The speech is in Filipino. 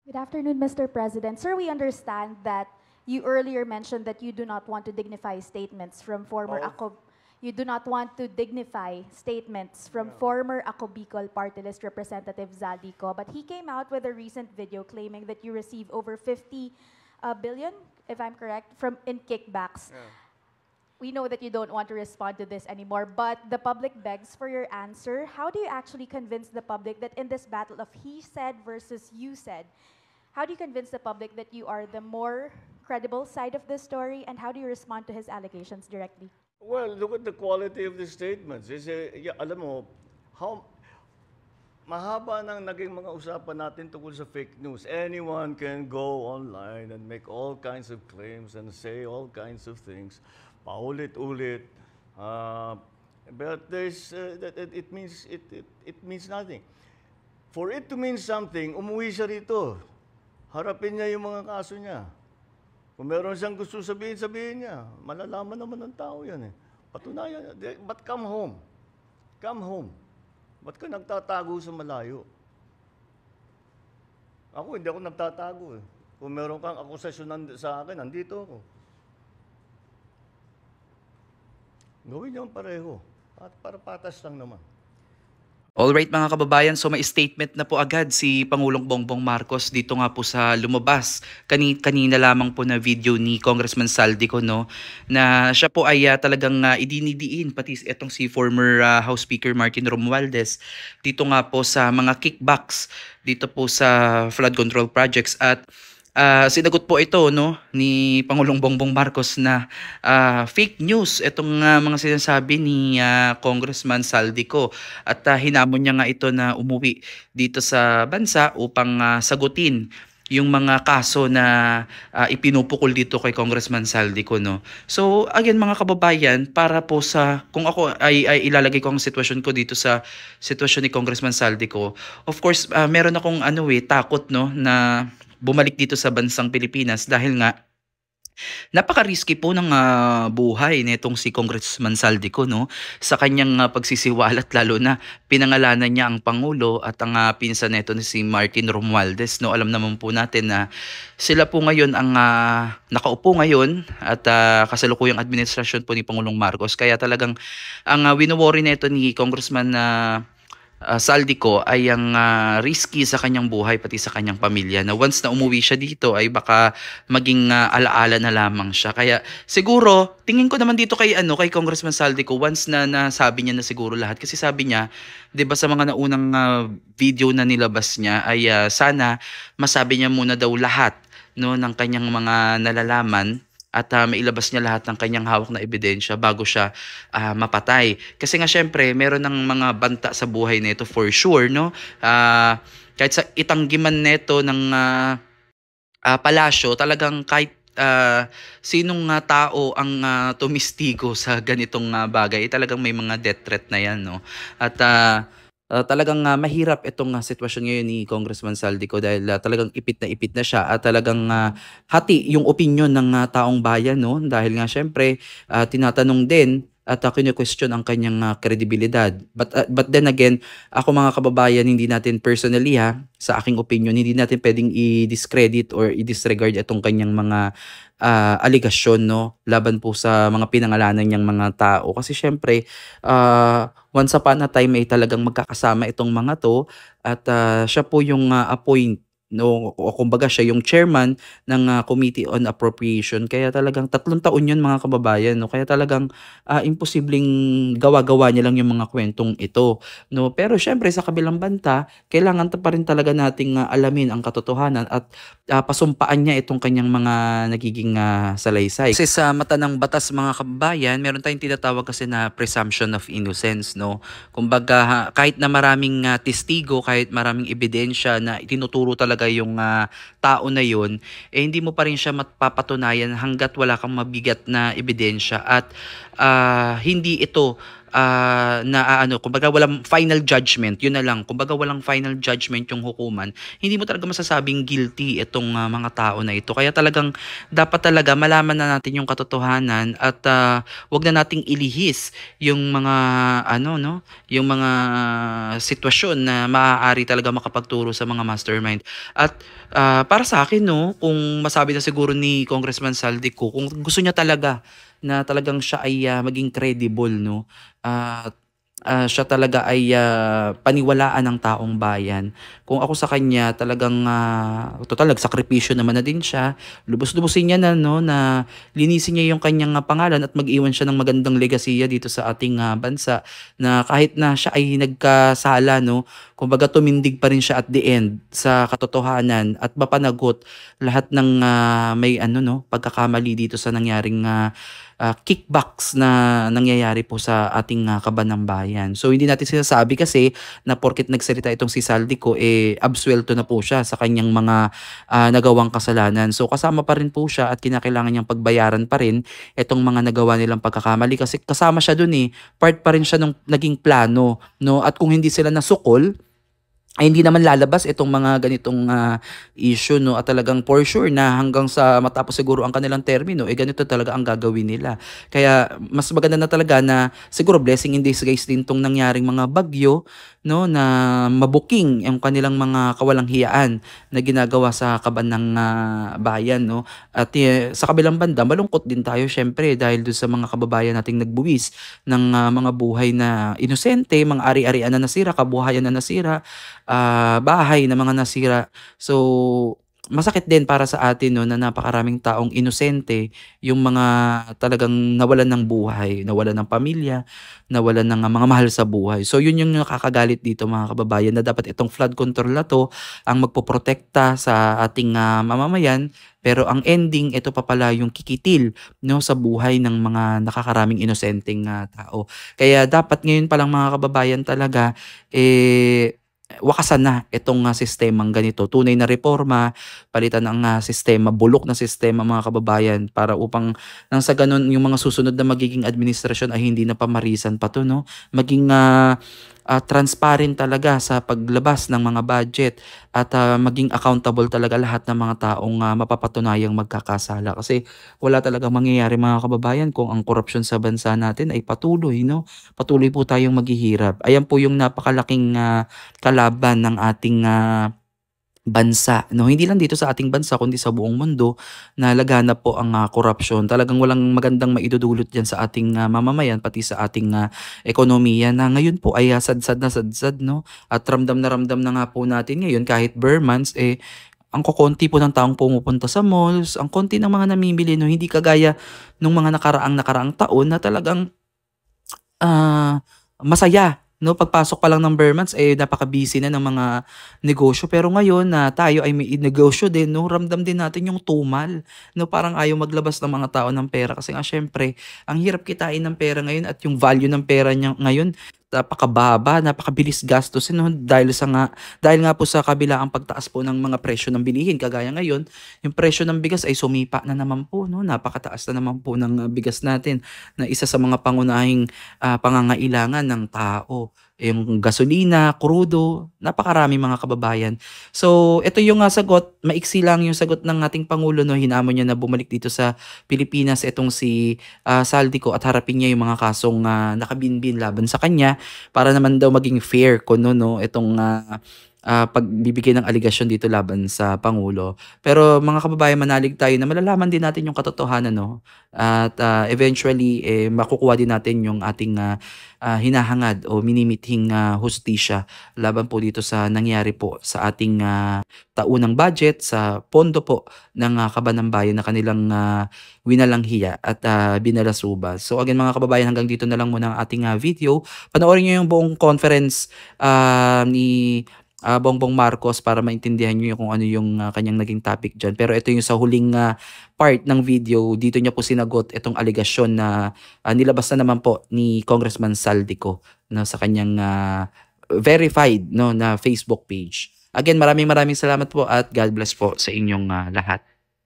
Good afternoon, Mr. President. Sir, we understand that you earlier mentioned that you do not want to dignify statements from former Of? ACOB. You do not want to dignify statements from former ACO Bicol Party List Representative Zaldico, but he came out with a recent video claiming that you received over 50 billion, if I'm correct, in kickbacks. Yeah. We know that you don't want to respond to this anymore, but the public begs for your answer. How do you actually convince the public that in this battle of he said versus you said, how do you convince the public that you are the more credible side of the story, and how do you respond to his allegations directly? Well, look at the quality of the statements. Alam mo, how mahaba nang naging mga usapan natin tungkol sa fake news. Anyone can go online and make all kinds of claims and say all kinds of things. Paulit-ulit. But it means nothing. For it to mean something, umuwi siya rito. Harapin niya yung mga kaso niya. Kung meron siyang gusto sabihin, sabihin niya. Malalaman naman ng tao yan eh. Patunayan. But come home. Come home. Ba't ka nagtatago sa malayo? Ako, hindi ako nagtatago eh. Kung meron kang akusasyon sa akin, nandito ako. Gawin niyo ang pareho. At para patas lang naman. Alright mga kababayan, so may statement na po agad si Pangulong Bongbong Marcos dito nga po sa lumabas. Kanina lamang po na video ni Congressman Saldico, no, na siya po ay talagang idinidiin pati itong si former House Speaker Martin Romualdez dito nga po sa mga kickbacks dito po sa flood control projects. At sinagot po ito, no, ni Pangulong Bongbong Marcos na fake news itong mga sinasabi ni Congressman Saldico, at hinamon niya nga ito na umuwi dito sa bansa upang sagutin yung mga kaso na ipinupukol dito kay Congressman Saldico, no. So again mga kababayan, para po sa kung ako ay ilalagay ko ang sitwasyon ko dito sa sitwasyon ni Congressman Saldico, of course meron akong takot, no, na bumalik dito sa bansang Pilipinas dahil nga napaka-risky po ng buhay nitong si Congressman Saldico, no, sa kanyang pagsisiwalat, lalo na pinangalanan niya ang Pangulo at ang pinsan nito ni si Martin Romualdez, no. Alam naman po natin na sila po ngayon ang nakaupo ngayon at kasalukuyang administrasyon po ni Pangulong Marcos, kaya talagang ang wino-worry nito ni Congressman Saldico ay ang risky sa kanyang buhay pati sa kanyang pamilya, na once na umuwi siya dito ay baka maging alaala na lamang siya. Kaya siguro tingin ko naman dito kay Congressman Saldico, once na nasabi niya na siguro lahat, kasi sabi niya 'di ba sa mga naunang video na nilabas niya ay sana masabi niya muna daw lahat, no, ng kanyang mga nalalaman at mailabas niya lahat ng kanyang hawak na ebidensya bago siya mapatay. Kasi nga syempre, meron ng mga banta sa buhay nito for sure, no? Kahit sa itanggiman nito ng palasyo, talagang kahit sinong tao ang tumistigo sa ganitong bagay, talagang may mga death threat na yan, no? At talagang mahirap itong sitwasyon ngayon ni Congressman Saldico dahil talagang ipit na siya at talagang hati yung opinion ng taong bayan, no, dahil nga syempre tinatanong din at kino-question ang kanyang kredibilidad. But then again, ako mga kababayan, hindi natin personally sa aking opinion, hindi natin pwedeng i-discredit or i-disregard itong kanyang mga aligasyon, no, laban po sa mga pinangalanan niyang mga tao. Kasi syempre, once upon a time ay talagang magkakasama itong mga to, at siya po yung appoint, no, o kumbaga siya yung chairman ng Committee on Appropriation. Kaya talagang 3 taon yun mga kababayan, no. Kaya talagang imposibleng gawa-gawa niya lang yung mga kwentong ito, no. Pero syempre sa kabilang banta, kailangan pa rin talaga nating alamin ang katotohanan at pasumpaan niya itong kanyang mga nagiging salaysay. Kasi sa mata ng batas mga kababayan, meron tayong tinatawag kasi na presumption of innocence, no. Kumbaga kahit na maraming testigo, kahit maraming ebidensya na itinuturo talaga yung tao na yun, hindi mo pa rin siya mapapatunayan hanggat wala kang mabigat na ebidensya at hindi ito na ano, kumbaga walang final judgment, yun na lang. Kumbaga walang final judgment yung hukuman. Hindi mo talaga masasabing guilty itong mga tao na ito. Kaya talagang dapat talaga malaman na natin yung katotohanan at wag na nating ilihis yung mga ano no, yung mga sitwasyon na maaari talaga makapagturo sa mga mastermind. At para sa akin no, kung masabi na siguro ni Congressman Saldico, kung gusto niya talaga na talagang siya ay maging credible no, at siya talaga ay paniwalaan ng taong bayan. Kung ako sa kanya talagang total nagsakripisyo naman na din siya. Lubos-lubosin niya na no na linisin niya yung kanyang pangalan at mag-iwan siya ng magandang legasiya dito sa ating bansa na kahit na siya ay nagkasala no, kumbaga tumindig pa rin siya at the end sa katotohanan at mapanagot lahat ng may ano no pagkakamali dito sa nangyaring kickbacks na nangyayari po sa ating kaban bayan. So hindi natin sinasabi kasi na porket nagsalita itong si Saldico absuelto na po siya sa kanyang mga nagawang kasalanan. So kasama pa rin po siya at kinakailangan niyang pagbayaran pa rin itong mga nagawa nilang pagkakamali kasi kasama siya dun part pa rin siya nung naging plano no, at kung hindi sila nasukol ay hindi naman lalabas itong mga ganitong issue no, at talagang for sure na hanggang sa matapos siguro ang kanilang termino ganito talaga ang gagawin nila. Kaya mas maganda na talaga na siguro blessing in disguise din tong nangyaring mga bagyo no, na mabuking yung kanilang mga kawalang hiyaan na ginagawa sa kaban ng bayan no. At sa kabilang banda malungkot din tayo syempre dahil doon sa mga kababayan nating nagbuwis ng mga buhay na inosente, mga ari-arian na nasira, kabuhayan na nasira, bahay na mga nasira. So masakit din para sa atin no na napakaraming taong inosente yung mga talagang nawalan ng buhay, nawalan ng pamilya, nawalan ng mga mahal sa buhay. So yun yung nakakagalit dito mga kababayan na dapat itong flood control na to ang magpoprotekta sa ating mamamayan, pero ang ending ito pa pala yung kikitil no sa buhay ng mga nakakaraming inosenteng tao. Kaya dapat ngayon pa lang mga kababayan talaga wakasan na itong sistemang ganito. Tunay na reforma, palitan ng sistema, bulok na sistema mga kababayan para upang nang sa ganun yung mga susunod na magiging administrasyon ay hindi na pamarisan pa to no. Maging transparent talaga sa paglabas ng mga budget at maging accountable talaga lahat ng mga taong mapapatunayang magkakasala kasi wala talagang mangyayari mga kababayan kung ang korupsyon sa bansa natin ay patuloy no. Patuloy po tayong maghihirap. Ayan po yung napakalaking kalaban ng ating bansa no, hindi lang dito sa ating bansa kundi sa buong mundo na laganap po ang korupsyon. Talagang walang magandang maidudulot diyan sa ating mamamayan pati sa ating ekonomiya na ngayon po ay sadsad na sadsad no, at ramdam na nga po natin ngayon kahit bare months ang kokonti po ng taong pumupunta sa malls, ang konti ng mga namimili no, hindi kagaya nung mga nakaraang taon na talagang masaya no, pagpasok pa lang ng bare months napaka-busy na ng mga negosyo. Pero ngayon na tayo ay may negosyo din no, ramdam din natin yung tumal no, parang ayaw maglabas ng mga tao ng pera kasi nga syempre ang hirap kitain ng pera ngayon at yung value ng pera niya ngayon napakababa, napakabilis gastusin no, dahil nga po sa kabila ang pagtaas po ng mga presyo ng bilihin kagaya ngayon, yung presyo ng bigas ay sumipa na naman po no, napakataas na naman po ng bigas natin na isa sa mga pangunahing pangangailangan ng tao. Yung gasolina, krudo, napakarami mga kababayan. So, ito yung sagot, maiksi lang yung sagot ng ating Pangulo no, hinamon niya na bumalik dito sa Pilipinas itong si Saldico at harapin niya yung mga kasong nakabinbin laban sa kanya para naman daw maging fair kuno no itong pagbibigay ng aligasyon dito laban sa Pangulo. Pero mga kababayan, manalig tayo na malalaman din natin yung katotohanan no, at eventually makukuha din natin yung ating hinahangad o minimithing hustisya laban po dito sa nangyari po sa ating taunang budget sa pondo po ng kaban ng bayan na kanilang winalanghiya at binalasubas. So again mga kababayan, hanggang dito na lang muna ang ating video. Panoorin niyo yung buong conference ni Bongbong Marcos para maintindihan niyo kung ano yung kanyang naging topic dyan. Pero ito yung sa huling part ng video, dito niya po sinagot itong aligasyon na nilabas na naman po ni Congressman Saldico no, sa kanyang verified no, na Facebook page. Again, maraming salamat po at God bless po sa inyong lahat.